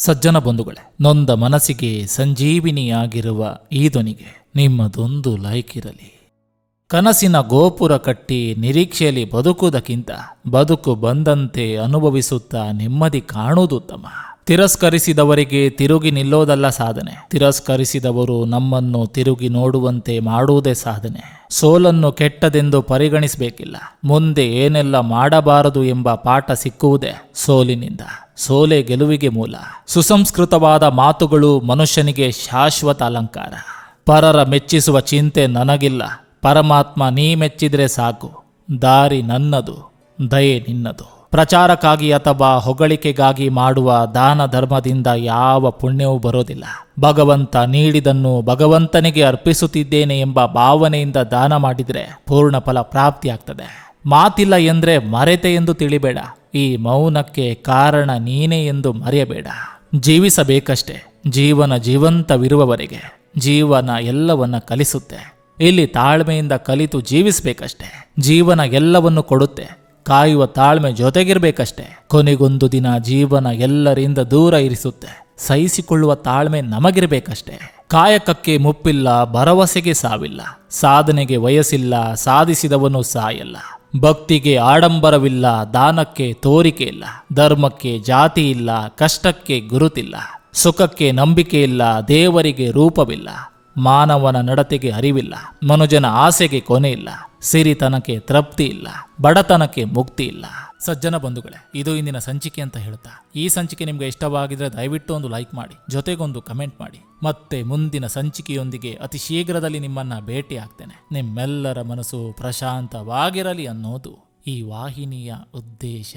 ಸಜ್ಜನ ಬಂಧುಗಳೇ, ನೊಂದ ಮನಸ್ಸಿಗೆ ಸಂಜೀವಿನಿಯಾಗಿರುವ ಈ ಧ್ವನಿಗೆ ನಿಮ್ಮದೊಂದು ಲೈಕ್ ಇರಲಿ. ಕನಸಿನ ಗೋಪುರ ಕಟ್ಟಿ ನಿರೀಕ್ಷೆಯಲ್ಲಿ ಬದುಕುವುದಕ್ಕಿಂತ ಬದುಕು ಬಂದಂತೆ ಅನುಭವಿಸುತ್ತಾ ನೆಮ್ಮದಿ ಕಾಣುವುದು ಉತ್ತಮ. ತಿರಸ್ಕರಿಸಿದವರಿಗೆ ತಿರುಗಿ ನಿಲ್ಲೋದಲ್ಲ ಸಾಧನೆ, ತಿರಸ್ಕರಿಸಿದವರು ನಮ್ಮನ್ನು ತಿರುಗಿ ನೋಡುವಂತೆ ಮಾಡುವುದೇ ಸಾಧನೆ. ಸೋಲನ್ನು ಕೆಟ್ಟದೆಂದು ಪರಿಗಣಿಸಬೇಕಿಲ್ಲ. ಮುಂದೆ ಏನೆಲ್ಲ ಮಾಡಬಾರದು ಎಂಬ ಪಾಠ ಸಿಕ್ಕುವುದೇ ಸೋಲಿನಿಂದ. ಸೋಲೆ ಗೆಲುವಿಗೆ ಮೂಲ. ಸುಸಂಸ್ಕೃತವಾದ ಮಾತುಗಳು ಮನುಷ್ಯನಿಗೆ ಶಾಶ್ವತ ಅಲಂಕಾರ. ಪರರ ಮೆಚ್ಚಿಸುವ ಚಿಂತೆ ನನಗಿಲ್ಲ, ಪರಮಾತ್ಮ ನೀ ಮೆಚ್ಚಿದ್ರೆ ಸಾಕು, ದಾರಿ ನನ್ನದು, ದಯೆ ನಿನ್ನದು. ಪ್ರಚಾರಕ್ಕಾಗಿ ಅಥವಾ ಹೊಗಳಿಕೆಗಾಗಿ ಮಾಡುವ ದಾನ ಧರ್ಮದಿಂದ ಯಾವ ಪುಣ್ಯವೂ ಬರೋದಿಲ್ಲ. ಭಗವಂತ ನೀಡಿದನ್ನು ಭಗವಂತನಿಗೆ ಅರ್ಪಿಸುತ್ತಿದ್ದೇನೆ ಎಂಬ ಭಾವನೆಯಿಂದ ದಾನ ಮಾಡಿದರೆ ಪೂರ್ಣ ಫಲ ಪ್ರಾಪ್ತಿಯಾಗ್ತದೆ. ಮಾತಿಲ್ಲ ಎಂದ್ರೆ ಮರೆತೆ ಎಂದು ತಿಳಿಬೇಡ, ಈ ಮೌನಕ್ಕೆ ಕಾರಣ ನೀನೇ ಎಂದು ಮರೆಯಬೇಡ. ಜೀವಿಸಬೇಕಷ್ಟೇ, ಜೀವನ ಜೀವಂತವಿರುವವರೆಗೆ ಜೀವನ ಎಲ್ಲವನ್ನ ಕಲಿಸುತ್ತೆ. ಇಲ್ಲಿ ತಾಳ್ಮೆಯಿಂದ ಕಲಿತು ಜೀವಿಸಬೇಕಷ್ಟೇ. ಜೀವನ ಎಲ್ಲವನ್ನು ಕೊಡುತ್ತೆ, ಕಾಯುವ ತಾಳ್ಮೆ ಜೊತೆಗಿರ್ಬೇಕಷ್ಟೇ. ಕೊನೆಗೊಂದು ದಿನ ಜೀವನ ಎಲ್ಲರಿಂದ ದೂರ ಇರಿಸುತ್ತೆ, ಸಹಿಸಿಕೊಳ್ಳುವ ತಾಳ್ಮೆ ನಮಗಿರ್ಬೇಕಷ್ಟೇ. ಕಾಯಕಕ್ಕೆ ಮುಪ್ಪಿಲ್ಲ, ಭರವಸೆಗೆ ಸಾವಿಲ್ಲ, ಸಾಧನೆಗೆ ವಯಸ್ಸಿಲ್ಲ, ಸಾಧಿಸಿದವನು ಸಾಯಲ್ಲ. ಭಕ್ತಿಗೆ ಆಡಂಬರವಿಲ್ಲ, ದಾನಕ್ಕೆ ತೋರಿಕೆ ಇಲ್ಲ, ಧರ್ಮಕ್ಕೆ ಜಾತಿ ಇಲ್ಲ, ಕಷ್ಟಕ್ಕೆ ಗುರುತಿಲ್ಲ, ಸುಖಕ್ಕೆ ನಂಬಿಕೆ ಇಲ್ಲ, ದೇವರಿಗೆ ರೂಪವಿಲ್ಲ, ಮಾನವನ ನಡತೆಗೆ ಅರಿವಿಲ್ಲ, ಮನುಜನ ಆಸೆಗೆ ಕೊನೆ ಇಲ್ಲ, ಸಿರಿತನಕ್ಕೆ ತೃಪ್ತಿ ಇಲ್ಲ, ಬಡತನಕ್ಕೆ ಮುಕ್ತಿ ಇಲ್ಲ. ಸಜ್ಜನ ಬಂಧುಗಳೇ, ಇದು ಇಂದಿನ ಸಂಚಿಕೆ ಅಂತ ಹೇಳ್ತಾ, ಈ ಸಂಚಿಕೆ ನಿಮ್ಗೆ ಇಷ್ಟವಾಗಿದ್ರೆ ದಯವಿಟ್ಟು ಒಂದು ಲೈಕ್ ಮಾಡಿ, ಜೊತೆಗೊಂದು ಕಮೆಂಟ್ ಮಾಡಿ. ಮತ್ತೆ ಮುಂದಿನ ಸಂಚಿಕೆಯೊಂದಿಗೆ ಅತಿ ಶೀಘ್ರದಲ್ಲಿ ನಿಮ್ಮನ್ನ ಭೇಟಿ ಆಗ್ತೇನೆ. ನಿಮ್ಮೆಲ್ಲರ ಮನಸ್ಸು ಪ್ರಶಾಂತವಾಗಿರಲಿ ಅನ್ನೋದು ಈ ವಾಹಿನಿಯ ಉದ್ದೇಶ.